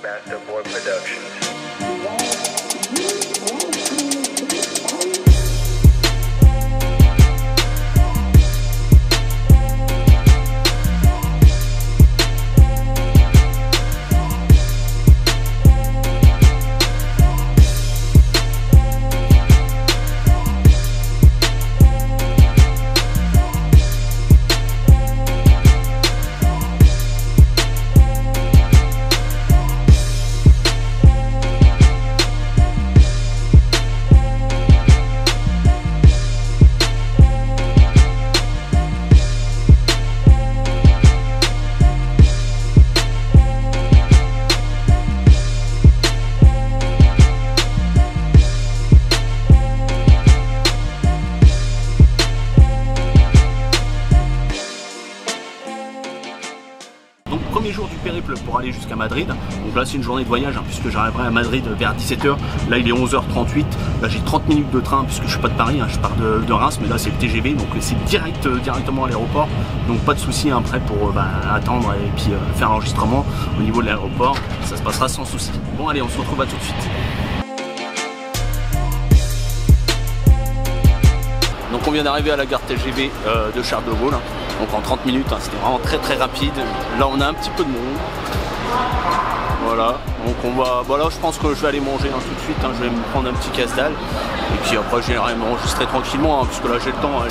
Masterboard Productions. Donc premier jour du périple pour aller jusqu'à Madrid. Donc là c'est une journée de voyage hein, puisque j'arriverai à Madrid vers 17 h. Là il est 11 h 38. Là j'ai 30 minutes de train puisque je suis pas de Paris, hein, je pars de Reims, mais là c'est le TGV, donc c'est directement à l'aéroport. Donc pas de souci hein, après pour attendre et puis faire l'enregistrement au niveau de l'aéroport. Ça se passera sans souci. Bon allez, on se retrouve à tout de suite. Donc on vient d'arriver à la gare TGV de Charles de Gaulle. Hein. Donc en 30 minutes, hein, c'était vraiment très rapide. Là on a un petit peu de monde. Voilà, donc on va. Voilà, je pense que je vais aller manger hein, tout de suite. Hein. Je vais me prendre un petit casse-dalle. Et puis après j'irai m'enregistrer tranquillement, hein, puisque là j'ai le temps, hein.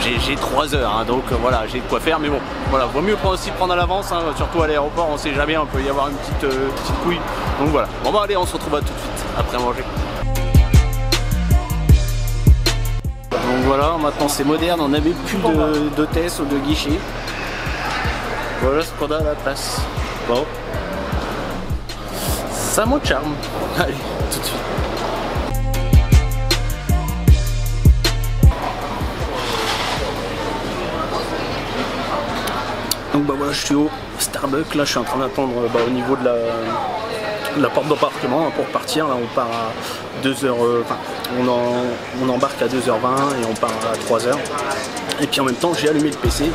J'ai 3 heures, hein, donc voilà, j'ai de quoi faire. Mais bon, voilà, vaut mieux aussi prendre à l'avance, hein, surtout à l'aéroport, on sait jamais, il peut y avoir une petite couille. Donc voilà. Bon bah allez, on se retrouve à tout de suite après manger. Donc voilà, maintenant c'est moderne, on n'avait plus d'hôtesse ou de guichet. Voilà ce qu'on a à la place. Bon. Ça a mon charme. Allez, tout de suite. Donc bah voilà, je suis au Starbucks, là je suis en train d'attendre au niveau de la porte d'embarquement hein, pour partir. Là on part à 2h, on embarque à 2h20 et on part à 3h. Et puis en même temps j'ai allumé le PC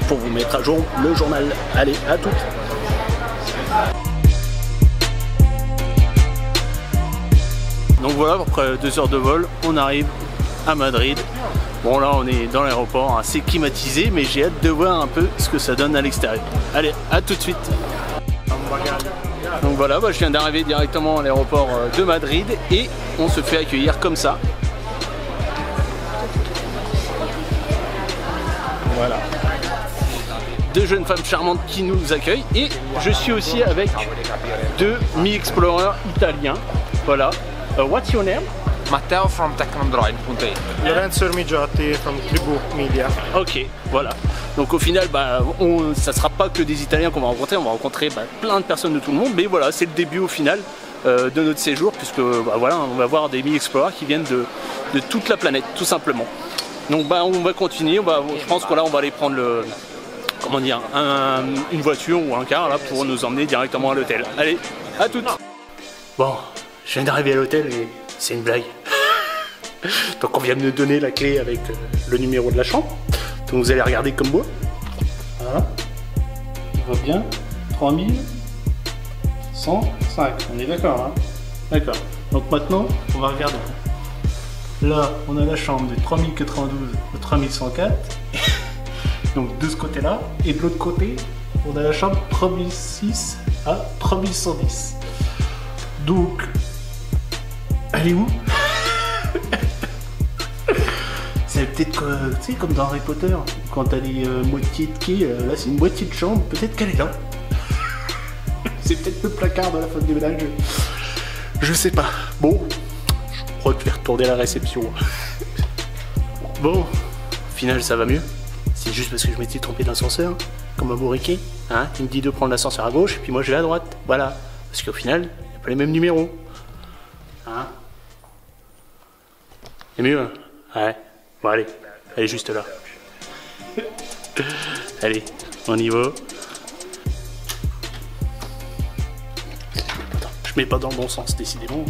pour vous mettre à jour le journal. Allez, à toutes. Donc voilà, après 2 heures de vol, on arrive à Madrid. Bon là on est dans l'aéroport, assez climatisé, mais j'ai hâte de voir un peu ce que ça donne à l'extérieur. Allez, à tout de suite. Donc voilà, je viens d'arriver directement à l'aéroport de Madrid et on se fait accueillir comme ça. Voilà. Deux jeunes femmes charmantes qui nous accueillent et je suis aussi avec deux Mi Explorer italiens. Voilà. What's your name? Matteo from Tecnandroid.it. Lorenzo Ormigiotti from Tribu Media. Ok, voilà. Donc au final, ça ne sera pas que des Italiens qu'on va rencontrer, on va rencontrer plein de personnes de tout le monde. Mais voilà, c'est le début au final de notre séjour, puisque voilà, on va voir des Mi Explorer qui viennent de toute la planète, tout simplement. Donc on va continuer, je pense que là on va aller prendre une voiture ou un car là, pour nous emmener directement à l'hôtel. Allez, à toutes. Bon, je viens d'arriver à l'hôtel et c'est une blague. Donc on vient de me donner la clé avec le numéro de la chambre. Donc vous allez regarder comme moi. Voilà. Ça va bien. 3105. On est d'accord, hein? D'accord. Donc maintenant, on va regarder. Là, on a la chambre de 3092 à 3104. Donc de ce côté-là. Et de l'autre côté, on a la chambre 3006 à 3110. Donc, elle est où? C'est peut-être tu sais, comme dans Harry Potter, quand t'as des moitiés de quai, là c'est une moitié de chambre, peut-être qu'elle est là. C'est peut-être le placard de la femme des ménages. Je sais pas. Bon, je crois que je vais retourner à la réception. Bon, au final ça va mieux. C'est juste parce que je m'étais trompé d'ascenseur, comme un bourriquet. Hein, il me dit de prendre l'ascenseur à gauche, et puis moi je vais à droite. Voilà. Parce qu'au final, il n'y a pas les mêmes numéros. Hein? C'est mieux, hein? Ouais. Bon allez, elle est juste là. Allez, on y va. Je mets pas dans le bon sens, décidément.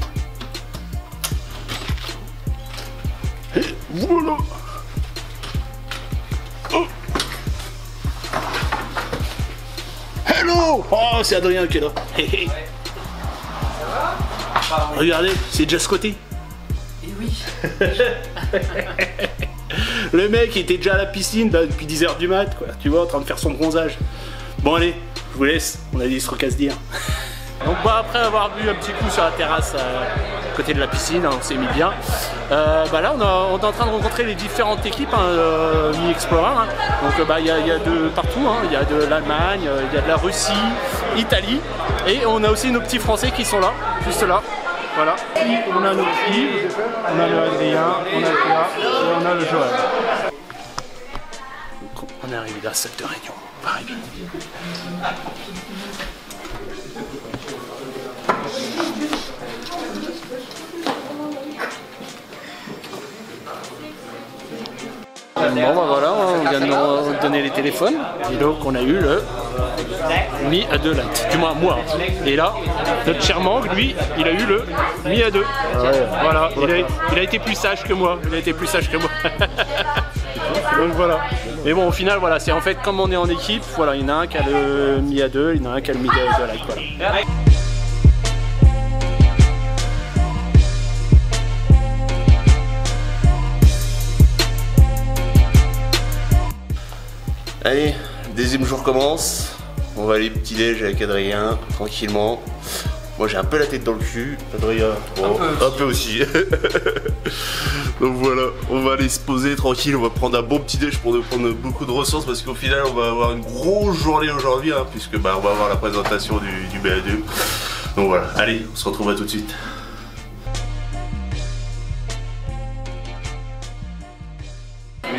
Et voilà. Oh. Hello. Hello. Oh, c'est Adrien qui est là. Regardez, c'est déjà Scotty. Et oui. Le mec il était déjà à la piscine là, depuis 10h du mat, quoi. Tu vois, en train de faire son bronzage. Bon allez, je vous laisse, on a des trucs à se dire. Donc bah, après avoir bu un petit coup sur la terrasse à côté de la piscine, hein, on s'est mis bien. Là on est en train de rencontrer les différentes équipes Mi-Explorer. Hein. Donc bah, y a de partout, hein. Il y a de l'Allemagne, il y a de la Russie, Italie. Et on a aussi nos petits Français qui sont là, juste là. Voilà. On a nos petits, on a le Adrien, on a le Théa et on a le Joël. Donc, on est arrivé dans la salle de réunion. On va arriver. Bon bah voilà, on vient de nous donner les téléphones et donc on a eu le Mi A2 Lite, du moins moi. Et là, notre cher Mang, lui, il a eu le Mi A2. Ouais. Voilà, il a été plus sage que moi. Il a été plus sage que moi. Donc voilà. Mais bon, au final, voilà, c'est en fait comme on est en équipe, voilà, il y en a un qui a le Mi A2, il y en a un qui a le Mi A2 Lite. Voilà. Allez, deuxième jour commence. On va aller petit déj avec Adrien, tranquillement. Moi j'ai un peu la tête dans le cul. Adrien, bon, un peu aussi. Donc voilà, on va aller se poser tranquille. On va prendre un bon petit déj pour nous prendre beaucoup de ressources parce qu'au final on va avoir une grosse journée aujourd'hui, hein, puisque bah, on va avoir la présentation du BA2. Donc voilà, allez, on se retrouve à tout de suite.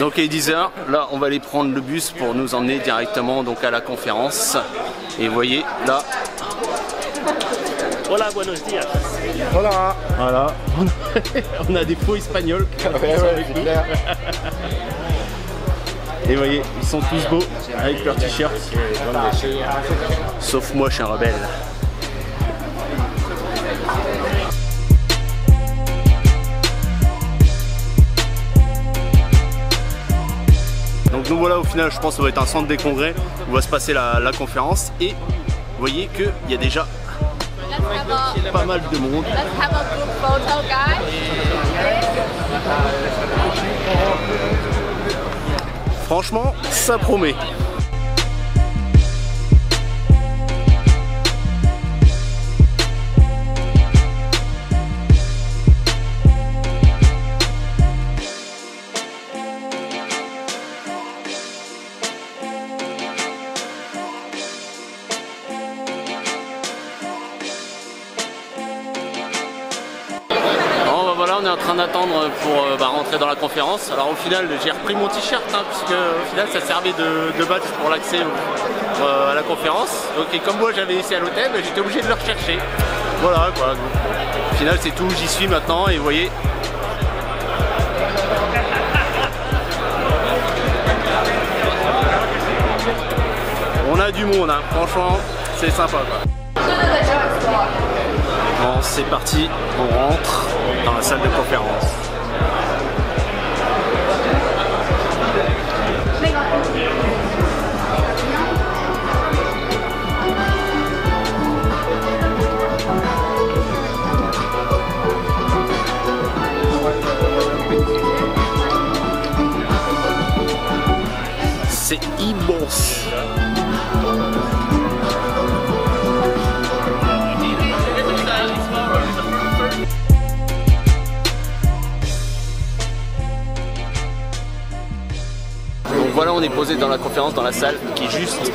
Donc il est 10h, là on va aller prendre le bus pour nous emmener directement donc à la conférence. Et vous voyez là. Hola, buenos días. Voilà. Voilà, on a des faux espagnols qui sont avec nous. Et vous voyez, ils sont tous beaux avec leurs t-shirts. Sauf moi, je suis un rebelle. Donc nous voilà, au final je pense que ça va être un centre des congrès où va se passer la conférence et vous voyez qu'il y a déjà pas mal de monde. Franchement, ça promet. Voilà, on est en train d'attendre pour rentrer dans la conférence. Alors au final, j'ai repris mon t-shirt, hein, puisque au final ça servait de badge pour l'accès à la conférence. Donc, et comme moi j'avais laissé à l'hôtel, j'étais obligé de le rechercher. Voilà quoi. Donc, au final c'est tout, j'y suis maintenant et vous voyez. On a du monde, hein. Franchement, c'est sympa quoi. Bon, c'est parti, on rentre dans la salle de conférence. C'est immense. Voilà, on est posé dans la conférence, dans la salle qui est juste,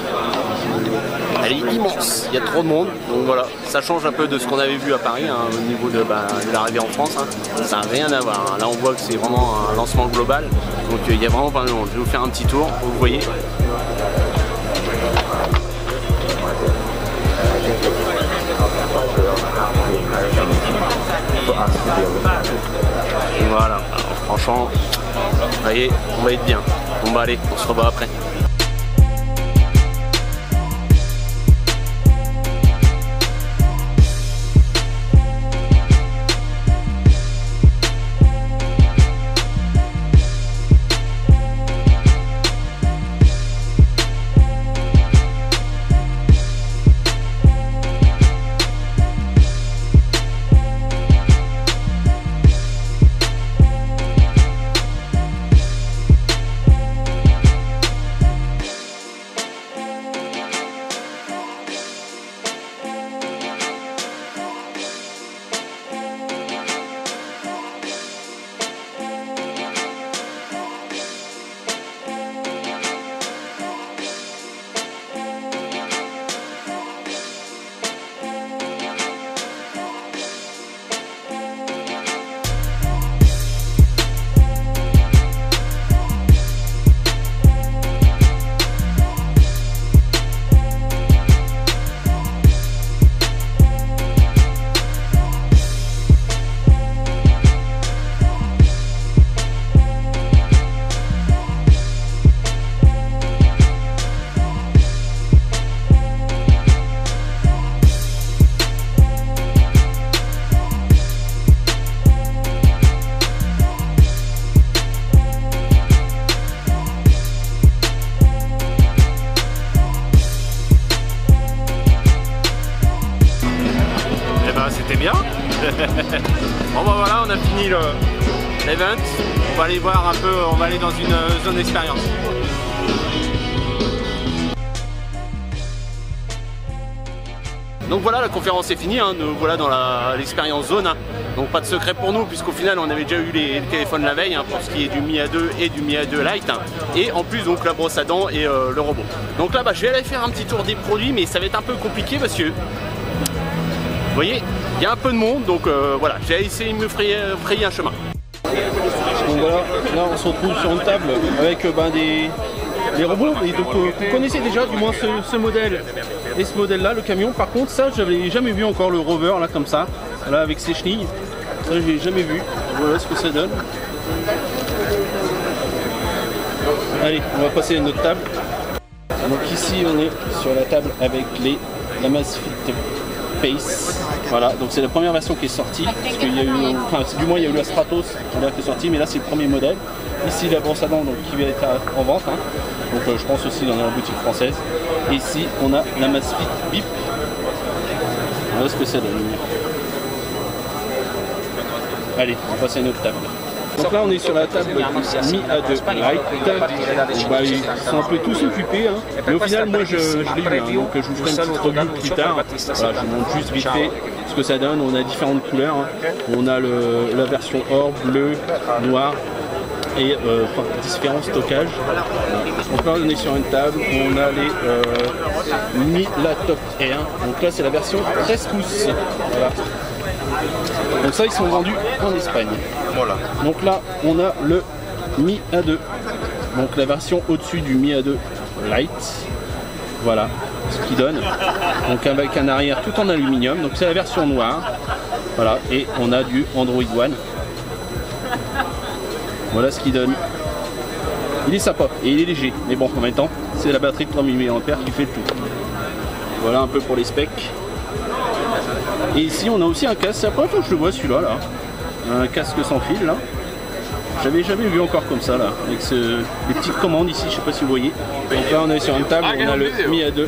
elle est immense, il y a trop de monde, donc voilà, ça change un peu de ce qu'on avait vu à Paris, hein, au niveau de l'arrivée en France, hein. Ça n'a rien à voir, hein. Là on voit que c'est vraiment un lancement global, donc il y a vraiment pas mal de monde. Je vais vous faire un petit tour, vous voyez. Voilà, alors, franchement, vous voyez, on va être bien. Bon bah allez, on se revoit après. c'était bien. Bon bah voilà, on a fini l'event. On va aller voir un peu, on va aller dans une zone d'expérience. Donc voilà, la conférence est finie, hein. Nous voilà dans l'expérience zone, hein. Donc pas de secret pour nous puisqu'au final on avait déjà eu les téléphones la veille, hein, pour ce qui est du Mi A2 et du Mi A2 Lite, hein. Et en plus donc la brosse à dents et le robot. Donc là je vais aller faire un petit tour des produits, mais ça va être un peu compliqué parce que vous voyez, il y a un peu de monde, donc voilà, j'ai essayé de me frayer un chemin. Donc voilà, là on se retrouve sur une table avec des robots, et donc vous connaissez déjà du moins ce modèle et ce modèle là, le camion. Par contre ça j'avais jamais vu encore, le rover là comme ça, là avec ses chenilles, ça j'ai jamais vu. Voilà ce que ça donne. Allez, on va passer à une autre table. Donc ici on est sur la table avec la Amazfit Pace. Voilà, donc c'est la première version qui est sortie, parce qu'il y a eu, enfin du moins il y a eu la Stratos qui est sortie, mais là c'est le premier modèle. Ici la brosse à dents donc, qui va être en vente, hein. Donc je pense aussi dans la boutique française. Et ici on a la Amazfit Bip. Voilà ce que ça donne. Allez, on va passer à une autre table. Donc là on est sur la table du Mi A2 Lite. Bah, ils sont un peu tous occupés, hein. Mais au final moi je l'ai eu, hein. Donc je vous ferai une petite review plus tard. Voilà, je vous montre juste vite fait ce que ça donne. On a différentes couleurs, hein. On a la version or, bleu, noir et différents stockages. Donc là on est sur une table, on a les Mi Laptop Air. Donc là c'est la version 13 pouces. Voilà. Donc ça ils sont vendus en Espagne. Voilà. Donc là on a le Mi A2. Donc la version au-dessus du Mi A2 Lite. Voilà ce qu'il donne. Donc avec un arrière tout en aluminium. Donc c'est la version noire. Voilà. Et on a du Android One. Voilà ce qu'il donne. Il est sympa et il est léger. Mais bon en même temps c'est la batterie de 3000 mAh qui fait le tout. Voilà un peu pour les specs. Et ici on a aussi un casque, c'est la première fois que je le vois celui-là là. Un casque sans fil là. J'avais jamais vu encore comme ça là, avec les petites commandes ici, je sais pas si vous voyez. Donc là on est sur une table, on a le Mi A2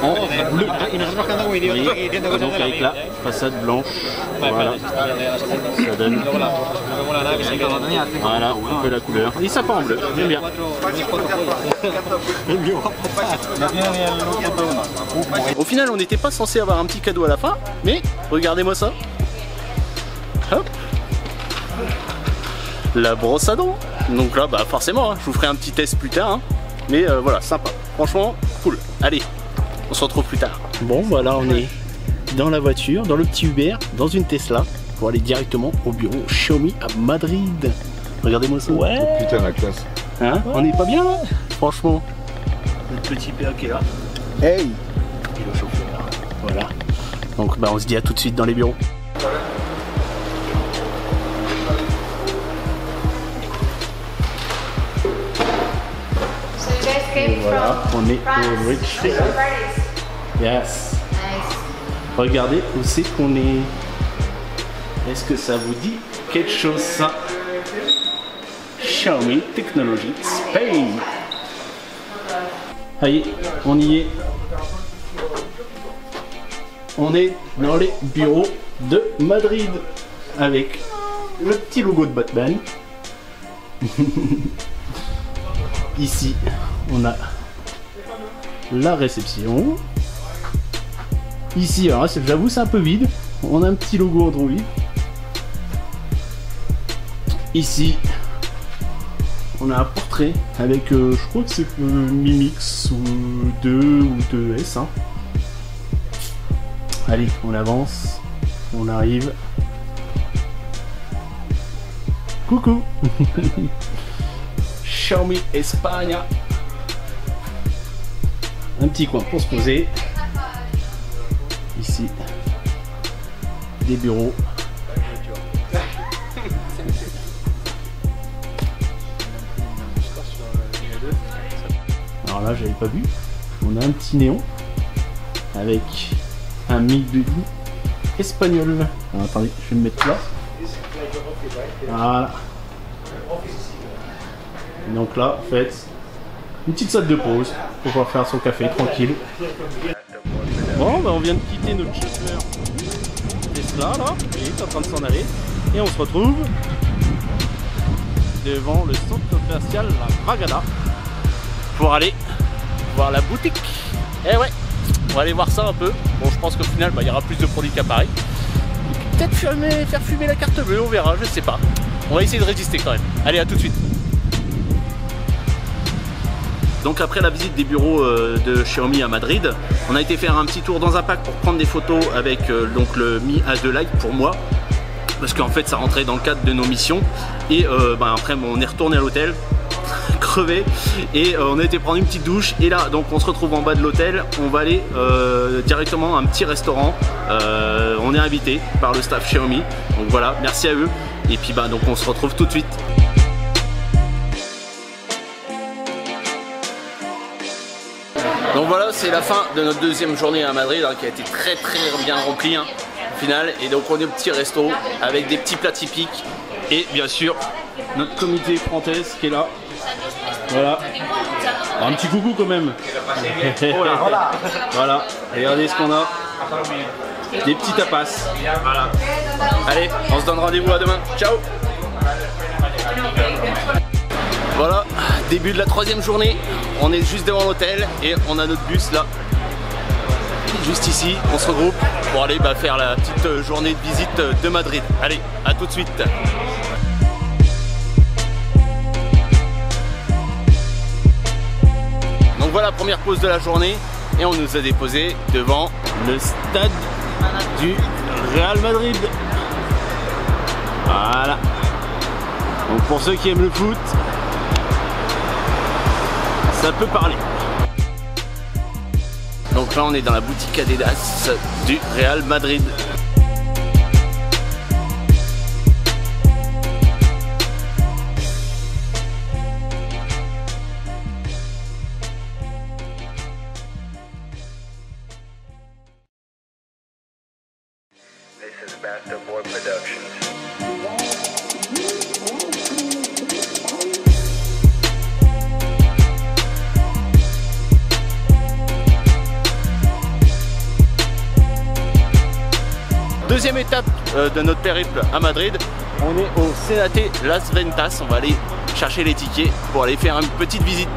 en bleu. Donc avec la façade blanche. Voilà. Ça donne. Voilà, un peu la couleur. Il est sympa en bleu, j'aime bien. Au final on n'était pas censé avoir un petit cadeau à la fin, mais regardez-moi ça. Hop. La brosse à dents. Donc là bah forcément hein, je vous ferai un petit test plus tard, hein. Mais voilà, sympa, franchement cool. Allez, on se retrouve plus tard. Bon voilà, on est dans la voiture, dans le petit Uber, dans une Tesla, pour aller directement au bureau Xiaomi à Madrid. Regardez-moi ça. Ouais. Oh, putain la classe. Hein, on est pas bien là. Franchement. Le petit PA qui est là. Hey. Et le chauffeur. Voilà. Donc bah on se dit à tout de suite dans les bureaux. Et voilà, on est au Rich. Yes. Regardez où c'est qu'on est. Est-ce que ça vous dit quelque chose ça? Xiaomi Technology Spain. Allez, on y est. On est dans les bureaux de Madrid avec le petit logo de Batman. Ici, on a la réception. Ici, alors j'avoue c'est un peu vide. On a un petit logo Android. Ici, on a un portrait avec, je crois que c'est Mi Mix 2 ou 2S. Hein. Allez, on avance. On arrive. Coucou. Xiaomi Espagne. Un petit coin pour se poser. Ici, des bureaux. Alors là, j'avais pas vu. On a un petit néon avec un Mi Budi espagnol. Alors, attendez, je vais le mettre là. Voilà. Donc là, en fait, une petite salle de pause pour pouvoir faire son café tranquille. Bon, bah on vient de quitter notre chauffeur Tesla là, il est en train de s'en aller. Et on se retrouve devant le centre commercial La Ragada pour aller voir la boutique. Eh ouais, on va aller voir ça un peu. Bon, je pense qu'au final, il y aura plus de produits qu'à Paris. Peut-être faire fumer la carte bleue, on verra, je sais pas. On va essayer de résister quand même. Allez, à tout de suite. Donc après la visite des bureaux de Xiaomi à Madrid, on a été faire un petit tour dans un parc pour prendre des photos avec donc le Mi A2 Lite pour moi. Parce qu'en fait ça rentrait dans le cadre de nos missions. Et après on est retourné à l'hôtel, crevé. Et on a été prendre une petite douche. Et là donc on se retrouve en bas de l'hôtel. On va aller directement à un petit restaurant. On est invité par le staff Xiaomi. Donc voilà, merci à eux. Et puis donc on se retrouve tout de suite. Donc voilà, c'est la fin de notre deuxième journée à Madrid qui a été très bien remplie au final. Et donc on est au petit resto avec des petits plats typiques et bien sûr notre comité française qui est là. Voilà, un petit coucou quand même. Voilà, regardez ce qu'on a. Des petits tapas. Voilà. Allez, on se donne rendez-vous à demain. Ciao. Voilà, début de la troisième journée, on est juste devant l'hôtel et on a notre bus là, juste ici, on se regroupe pour aller faire la petite journée de visite de Madrid. Allez, à tout de suite. Donc voilà, première pause de la journée et on nous a déposé devant le stade du Real Madrid. Voilà, donc pour ceux qui aiment le foot, ça peut parler. Donc là on est dans la boutique Adidas du Real Madrid. This is Basta Boy Productions. Deuxième étape de notre périple à Madrid, on est au Cenate Las Ventas. On va aller chercher les tickets pour aller faire une petite visite.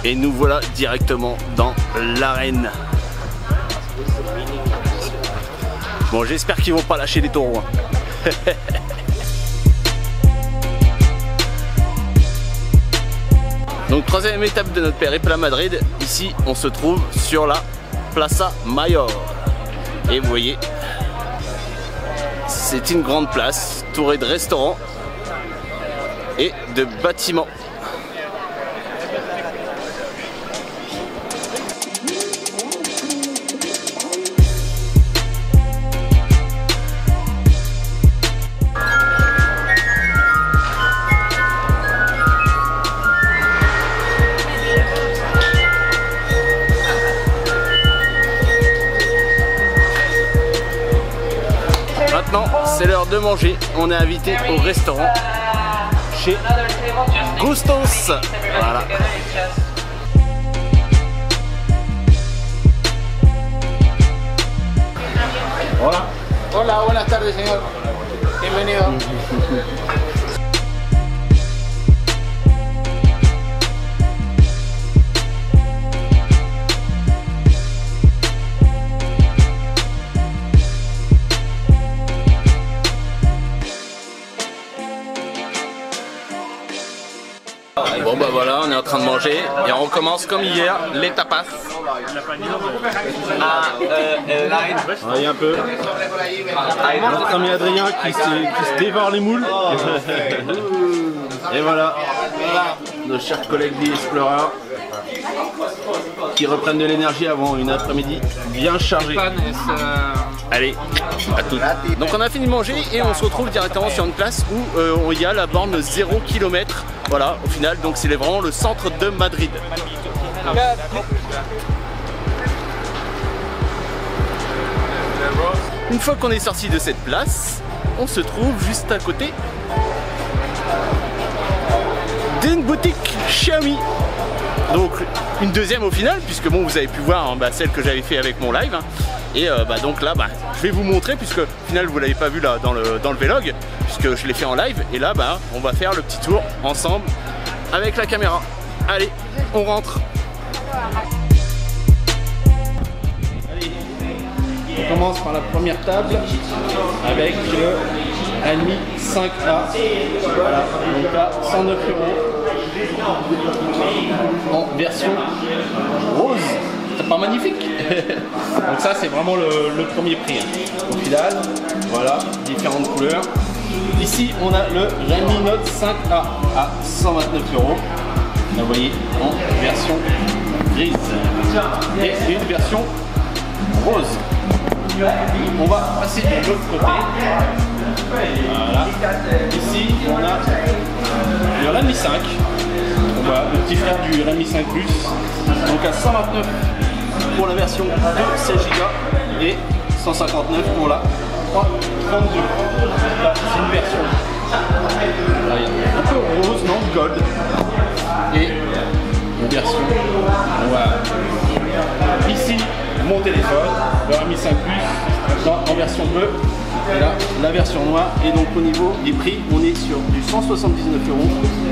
Et nous voilà directement dans l'arène. Bon, j'espère qu'ils vont pas lâcher les taureaux. Donc troisième étape de notre périple à Madrid. Ici on se trouve sur la Plaza Mayor. Et vous voyez, c'est une grande place entourée de restaurants et de bâtiments. Maintenant, c'est l'heure de manger. On est invité au restaurant chez Gustos. Voilà. Hola. Hola, buenas tardes, señor. Bienvenido. Bon bah voilà, on est en train de manger et on recommence comme hier, les tapas. Il y a un peu. Notre ami Adrien qui se dévore les moules. Et voilà, nos chers collègues des Explorers qui reprennent de l'énergie avant une après-midi bien chargée. Allez, à toutes. Donc on a fini de manger et on se retrouve directement sur une place où il y a la borne 0 km. Voilà, au final, donc c'est vraiment le centre de Madrid. Une fois qu'on est sorti de cette place, on se trouve juste à côté d'une boutique Xiaomi. Donc une deuxième au final, puisque bon, vous avez pu voir hein, celle que j'avais fait avec mon live. Hein. Et donc là, je vais vous montrer, puisque au final vous l'avez pas vu là dans le vlog, puisque je l'ai fait en live. Et là, on va faire le petit tour ensemble avec la caméra. Allez, on rentre. Allez, on commence par la première table avec le Realme 5A. Voilà, donc là 109 € en version rose. C'est pas magnifique. Donc ça c'est vraiment le premier prix hein. Au final, voilà, différentes couleurs. Ici on a le Realme Note 5A à 129 €. Là vous voyez en version grise et une version rose. On va passer de l'autre côté. Voilà. Ici on a le Realme 5. On voit le petit frère du Realme 5 Plus. Donc à 129 pour la version de 16 Go et 159 pour la 332. Là c'est une version un peu rose, non, gold. Et une version noire. Ici mon téléphone, le Realme 5 Plus en version bleue. Et là, la version noire. Et donc au niveau des prix, on est sur du 179 €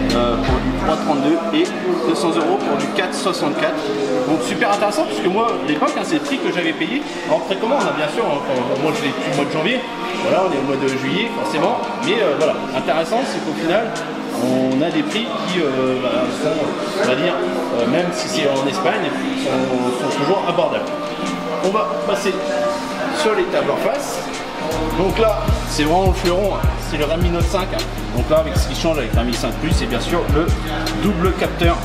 pour du 332 et 200 € pour du 464. Donc super intéressant, puisque moi à l'époque c'est le prix que j'avais payé en précommande hein, bien sûr. Moi je l'ai depuis le mois de janvier, voilà, on est au mois de juillet forcément. Mais voilà, intéressant c'est qu'au final on a des prix qui sont, on va dire, même si c'est en Espagne, sont toujours abordables. On va passer sur les tables en face. Donc là, c'est vraiment le fleuron, hein. C'est le Realme Note 5. Hein. Donc là, avec ce qui change avec le Realme 5 Plus, c'est bien sûr le double capteur.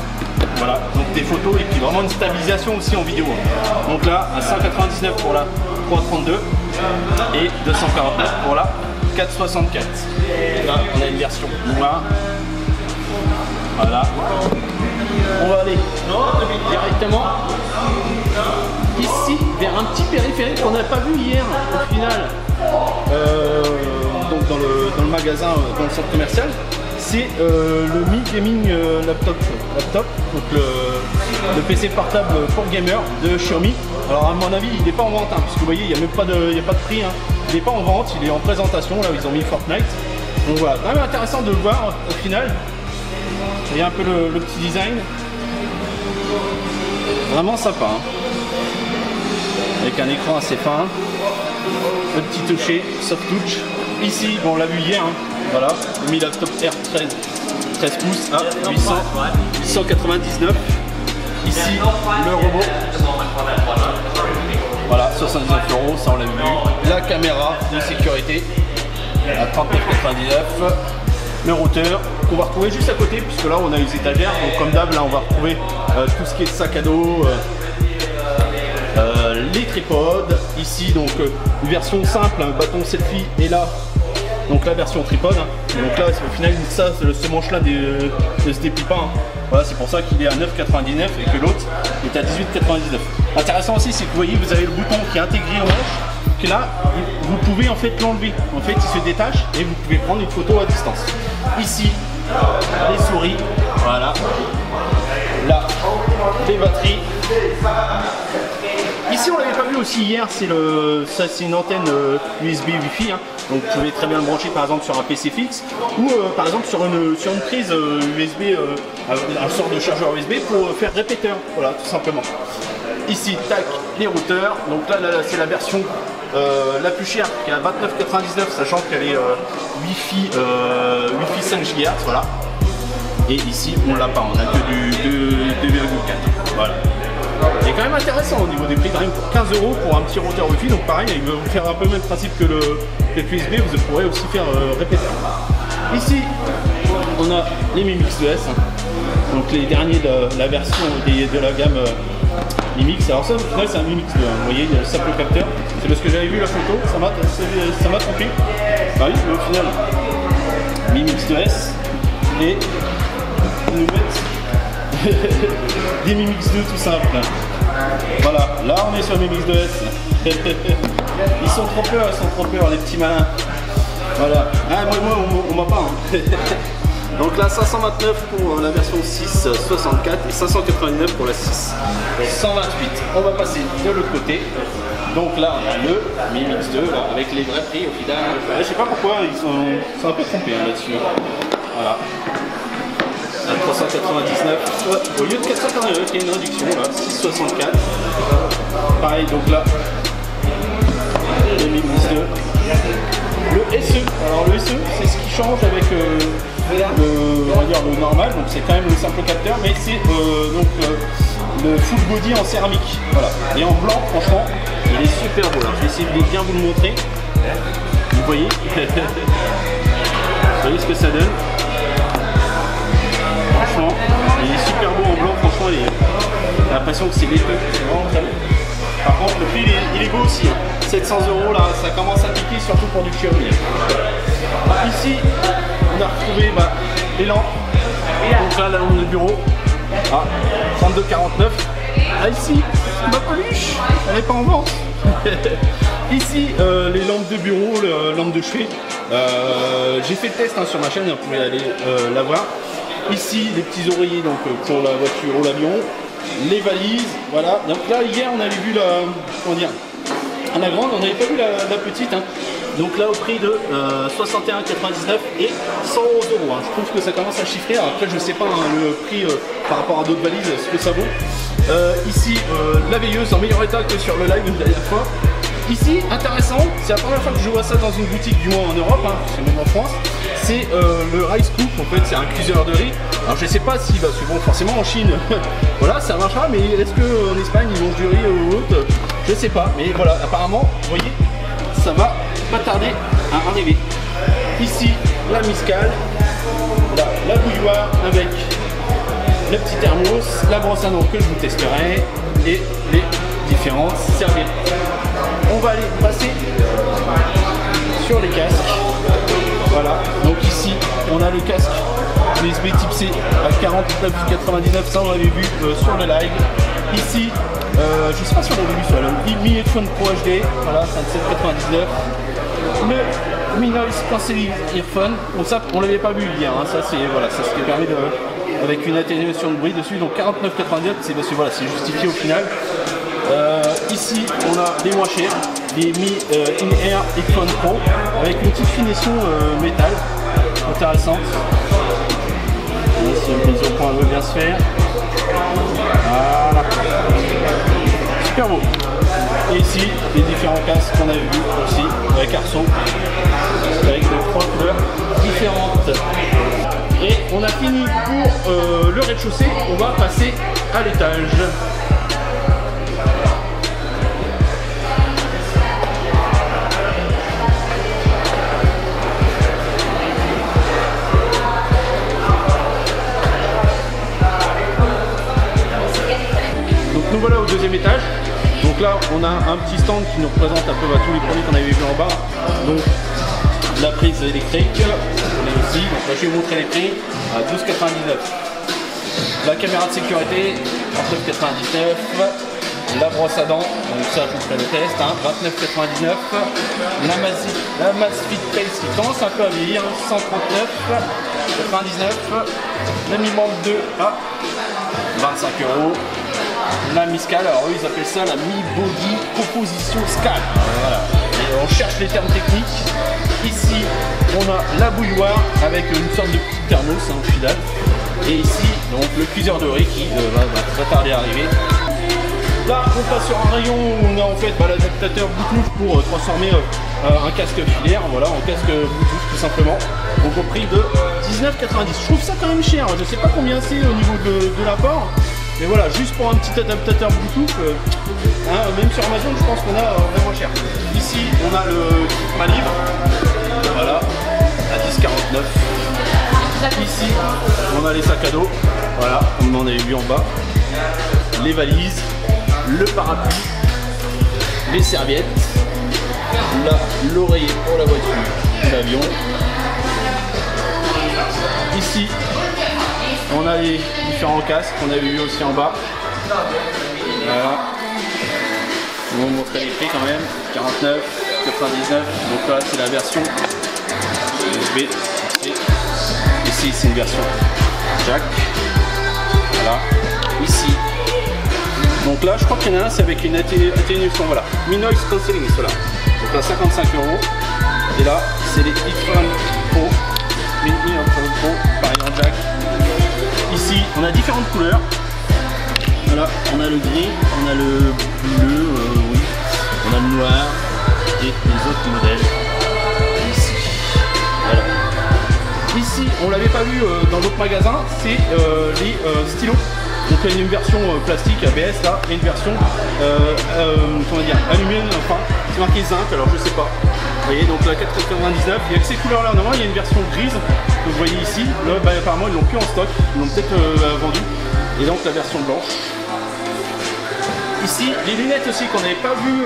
Voilà, donc des photos et puis vraiment une stabilisation aussi en vidéo. Hein. Donc là, à 199 pour la 332 et 249 pour la 464. Là, on a une version noire. Voilà. On va aller directement ici vers un petit périphérique qu'on n'a pas vu hier au final. Donc dans le magasin, dans le centre commercial, c'est le Mi Gaming laptop, donc le PC portable pour gamer de Xiaomi. Alors à mon avis il n'est pas en vente, hein, parce que vous voyez il n'y a même pas de prix, hein. Il n'est pas en vente, il est en présentation, là où ils ont mis Fortnite. Donc voilà, quand même intéressant de le voir au final. Il y a un peu le petit design. Vraiment sympa. Hein. Avec un écran assez fin. Le petit toucher, soft touch. Ici, bon, on l'a vu hier. Hein. Voilà, le Mi Laptop Air 13 pouces à 899. Ici, le robot. Voilà, 79 €, ça on l'a vu. La caméra de sécurité à 39,99. Le routeur qu'on va retrouver juste à côté, puisque là on a les étagères. Donc comme d'hab, là on va retrouver tout ce qui est sac à dos, les tripodes. Ici donc une version simple, un bâton selfie, et là donc la version tripode. Donc là au final ça, ce manche là ne se déplie pas. Hein. Voilà, c'est pour ça qu'il est à 9,99 € et que l'autre est à 18,99 €. Intéressant aussi, c'est que vous voyez, vous avez le bouton qui est intégré au manche, que là vous pouvez en fait l'enlever. En fait il se détache et vous pouvez prendre une photo à distance. Ici les souris, voilà. Là, les batteries. Ici, on l'avait pas vu aussi hier, c'est une antenne USB Wi-Fi, hein. Donc vous pouvez très bien le brancher par exemple sur un PC fixe ou par exemple sur une prise USB, un sort de chargeur USB pour faire répéteur, voilà, tout simplement. Ici, tac, les routeurs. Donc là c'est la version la plus chère qui est à 29,99, sachant qu'elle est Wi-Fi 5 GHz, voilà. Et ici, on l'a pas, on a que du 2,4. Voilà. C'est quand même intéressant au niveau des prix, quand même pour 15 € pour un petit routeur Wi-Fi. Donc pareil, il va vous faire un peu le même principe que le USB, vous pourrez aussi faire répéteur. Ici, on a les Mi Mix 2S, hein. Donc les derniers de la version de la gamme Mi Mix. Alors ça, au final, c'est un Mi Mix 2, hein. Vous voyez, il y a le simple capteur. C'est parce que j'avais vu la photo, ça m'a trompé. Bah oui, mais au final, Mi Mix 2S et nous mettent des Mi Mix 2 tout simple. Voilà, là on est sur Mi Mix 2S. Ils sont trop peur, les petits malins. Voilà. Ah, moi on m'a pas. Hein. Donc là 529 pour la version 664 et 599 pour la 628. On va passer de l'autre côté. Donc là on a le Mi Mix 2 là, avec les vrais prix au final. Je sais pas pourquoi ils sont un peu trompés hein, là-dessus. Voilà. 399 au lieu de 489, il y a une réduction là, 664. Pareil, donc là, le Mi Mix 2. Le SE, alors le SE, c'est ce qui change avec on va dire le normal, donc c'est quand même le simple capteur, mais c'est le full body en céramique. Voilà. Et en blanc, franchement, il est super beau là. Je vais essayer de bien vous le montrer. Vous voyez vous voyez ce que ça donne. Franchement, il est super beau en blanc, franchement, j'ai l'impression que c'est laiteux, c'est vraiment très beau. Par contre, le prix il est beau aussi, hein. 700 € là, ça commence à piquer, surtout pour du Xiaomi. Ici, on a retrouvé les lampes. Donc là, la lampe de bureau, 32,49. Ah, ici, ma peluche, elle n'est pas en vente. Ici, les lampes de bureau, les lampes de chevet. J'ai fait le test hein, sur ma chaîne, vous pouvez aller la voir. Ici, les petits oreillers donc, pour la voiture ou l'avion, les valises, voilà. Donc là, hier, on avait vu la grande, on n'avait pas vu la petite. Hein. Donc là, au prix de 61,99 et 100 € hein. Je trouve que ça commence à chiffrer. Alors après, je ne sais pas hein, le prix par rapport à d'autres valises, ce que ça vaut. Ici, la veilleuse en meilleur état que sur le live de la dernière fois. Ici, intéressant, c'est la première fois que je vois ça dans une boutique, du moins en Europe, hein, c'est même en France. C'est le rice cook, en fait, c'est un cuiseur de riz. Alors je sais pas si, parce que bon, forcément en Chine, voilà, ça marchera, mais est-ce qu'en Espagne ils mangent du riz ou autre? Je sais pas, mais voilà, apparemment, vous voyez, ça va pas tarder à arriver. Ici, la miscale, là, la bouilloire avec le petit thermos, la brosse à dents que je vous testerai et les différentes serviettes. On va aller passer sur les casques. Voilà, donc ici on a le casque USB type C à 49,99, ça on l'avait vu sur le live. Ici, je sais pas si on l'avait vu sur le Mi Headphone Pro HD, voilà, 57,99. Le Mi Noise Cancelling Earphone, bon ça on l'avait pas vu hier, hein. Ça c'est voilà, ça ce qui permet de, avec une atténuation de bruit dessus, donc 49,99, c'est parce que voilà, c'est justifié au final. Ici on a des moins chers, les Mi In-Ear Headphone Pro avec une petite finition métal intéressante. Si une mise au point veut bien se faire. Voilà. Super beau. Et ici les différents casques qu'on avait vus aussi avec arceau, avec de 3 couleurs différentes. Et on a fini pour le rez-de-chaussée, on va passer à l'étage. Nous voilà au deuxième étage. Donc là on a un petit stand qui nous représente un peu tous les produits qu'on avait vus en bas. Donc la prise électrique, on est aussi. Donc là je vais vous montrer les prix à 12,99. La caméra de sécurité, 39,99. la brosse à dents, donc ça je vous ferai le test, hein, 29,99. La Amazfit Pace qui commence un peu à vieillir, 139,99. La Mi Band 2 à 25 €. La Mi Scale, alors eux ils appellent ça la Mi Body Composition Scale. Voilà. Et on cherche les termes techniques. Ici on a la bouilloire avec une sorte de petit thermos hein, au final. Et ici donc le cuiseur de riz qui va tarder à arriver. Là on passe sur un rayon où on a en fait l'adaptateur Bluetooth pour transformer un casque filaire, voilà, en casque Bluetooth tout simplement. Donc au prix de 19,90. Je trouve ça quand même cher, je sais pas combien c'est au niveau de l'apport. Mais voilà, juste pour un petit adaptateur Bluetooth, hein, même sur Amazon, je pense qu'on a vraiment cher. Ici, on a le ma livre, voilà, à 10,49. Ici, on a les sacs à dos, voilà, on en avait vu en bas. Les valises, le parapluie, les serviettes, l'oreiller pour la voiture, l'avion. Ici, on a les différents casques qu'on avait vu aussi en bas. Voilà. On va vous montrer les prix quand même. 49, 99. Donc là c'est la version USB. Et ici c'est une version jack. Voilà. Ici. Donc là je crois qu'il y en a un c'est avec une atténuation. Voilà. Mi-noise cancelling cela. Donc là 55 €. Et là c'est les Headphones Pro. Mini Pro. Pareil en jack. Ici, on a différentes couleurs. Voilà, on a le gris, on a le bleu, oui, on a le noir et les autres modèles. Ici, voilà. Ici, on l'avait pas vu dans d'autres magasins, c'est les stylos. Donc il y a une version plastique ABS là et une version comment dire, aluminium, enfin c'est marqué zinc, alors je sais pas. Vous voyez, donc la 4,99, il y a que ces couleurs là, normalement il y a une version grise que vous voyez ici, là bah, apparemment ils l'ont plus en stock, ils l'ont peut-être vendu, et donc la version blanche. Ici, les lunettes aussi qu'on n'avait pas vu,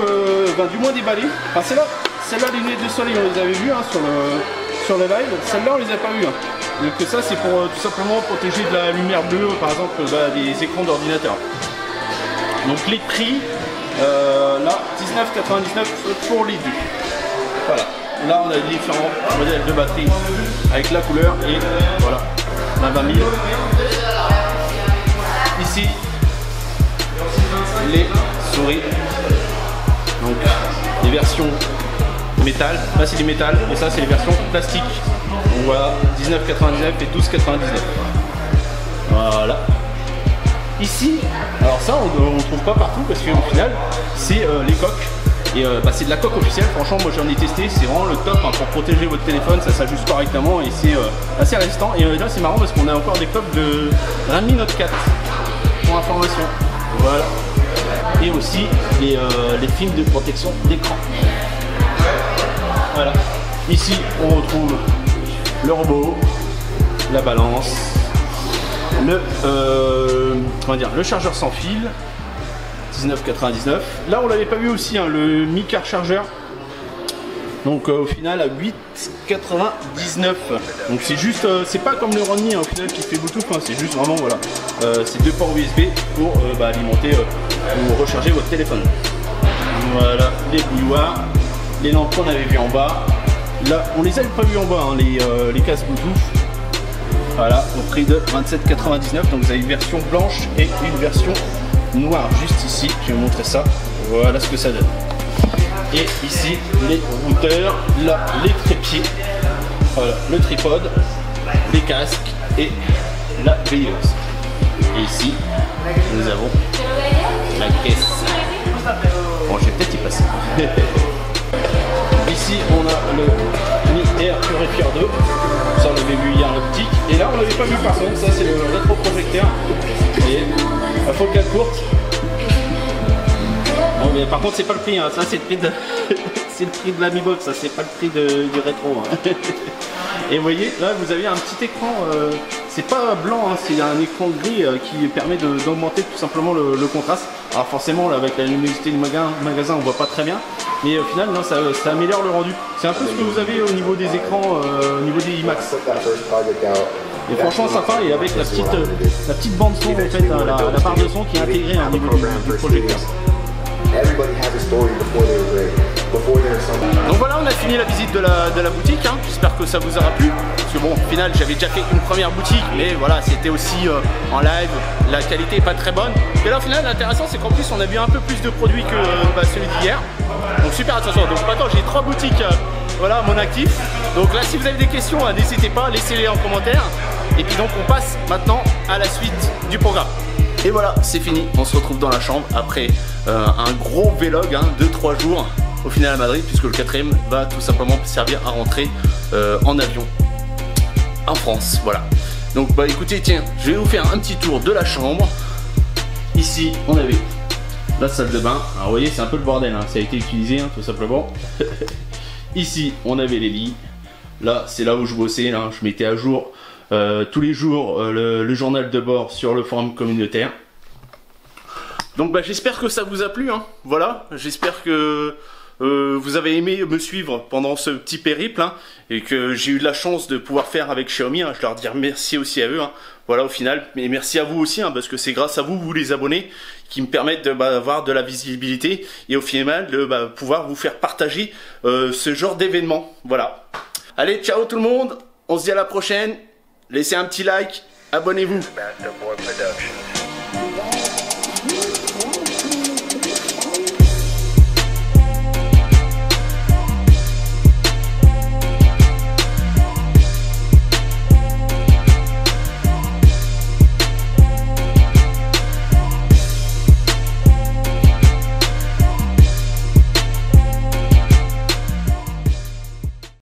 du moins déballées, enfin celle-là les lunettes de soleil on les avait vues hein, sur le live, celle-là on les a pas vues. Hein. Donc ça c'est pour tout simplement protéger de la lumière bleue, par exemple des écrans d'ordinateur. Donc les prix, là 19,99 pour les deux. Voilà, là on a différents modèles de batterie avec la couleur et voilà, la 20 000. Ici, les souris, donc les versions métal, là c'est du métal et ça c'est les versions plastiques. Donc voilà, 19,99 et 12,99. Voilà. Ici, alors ça on ne trouve pas partout parce qu'au final c'est les coques. Et c'est de la coque officielle, franchement moi j'en ai testé, c'est vraiment le top hein, pour protéger votre téléphone, ça s'ajuste correctement et c'est assez résistant. Et là c'est marrant parce qu'on a encore des coques de Redmi Note 4 pour information. Voilà. Et aussi les films de protection d'écran. Voilà. Ici on retrouve le robot, la balance, le chargeur sans fil. 19,99. Là on l'avait pas vu aussi hein, le Mi Car Charger. Donc au final à 8,99. Donc c'est juste, c'est pas comme le Redmi hein, au final qui fait Bluetooth, hein, c'est juste vraiment voilà, c'est deux ports USB pour alimenter ou recharger votre téléphone. Voilà les bouilloires, les lampes qu'on avait vu en bas. Là on les avait pas vu en bas hein, les casques Bluetooth. Voilà au prix de 27,99. Donc vous avez une version blanche et une version noir juste ici, je vais vous montrer ça, voilà ce que ça donne. Et ici les routeurs, là les trépieds, voilà le tripode, les casques et la veilleuse. Et ici nous avons la caisse. Bon je vais peut-être y passer. Ici on a le Mi Air Purifier 2, ça on l'avait vu hier l'optique. Et là on l'avait pas vu par contre, ça c'est le rétroprojecteur. Et la focale courte. Bon, mais par contre c'est pas le prix, hein. Ça c'est le prix de c'est le prix de la Mi Box, ça c'est pas le prix du rétro. Hein. Et vous voyez là vous avez un petit écran, c'est pas blanc, hein, c'est un écran gris qui permet d'augmenter tout simplement le contraste. Alors forcément là avec la luminosité du magasin on voit pas très bien, mais au final non, ça améliore le rendu. C'est un peu ce que vous avez au niveau des écrans, au niveau des IMAX. Et franchement sympa, et avec la petite bande son en fait, la barre de son qui est intégrée au niveau du projecteur. everybody has a story before they're great, before they're somebody. Donc voilà, on a fini la visite de la boutique, hein. J'espère que ça vous aura plu. Parce que bon, au final, j'avais déjà fait une première boutique, mais voilà, c'était aussi en live, la qualité est pas très bonne. Et là, au final, l'intéressant, c'est qu'en plus, on a vu un peu plus de produits que celui d'hier. Donc super attention. Donc maintenant, j'ai 3 boutiques voilà, à mon actif. Donc là, si vous avez des questions, n'hésitez pas, laissez-les en commentaire. Et puis donc, on passe maintenant à la suite du programme. Et voilà, c'est fini. On se retrouve dans la chambre après un gros vlog, hein, 2-3 jours au final à Madrid, puisque le 4e va tout simplement servir à rentrer en avion en France. Voilà. Donc bah écoutez, tiens, je vais vous faire un petit tour de la chambre. Ici, on avait la salle de bain. Alors vous voyez, c'est un peu le bordel, hein. Ça a été utilisé, hein, tout simplement. Ici, on avait les lits. Là, c'est là où je bossais. Là, je mettais à jour tous les jours le journal de bord sur le forum communautaire. Donc bah, j'espère que ça vous a plu, hein. Voilà, j'espère que vous avez aimé me suivre pendant ce petit périple, hein, et que j'ai eu de la chance de pouvoir faire avec Xiaomi, hein. Je leur dis merci aussi à eux, hein. Voilà, au final, mais merci à vous aussi, hein, parce que c'est grâce à vous, vous les abonnés, qui me permettent d'avoir de la visibilité et au final de pouvoir vous faire partager ce genre d'événement. Voilà. Allez, ciao tout le monde, on se dit à la prochaine. Laissez un petit like, abonnez-vous. Bastard Boy Productions.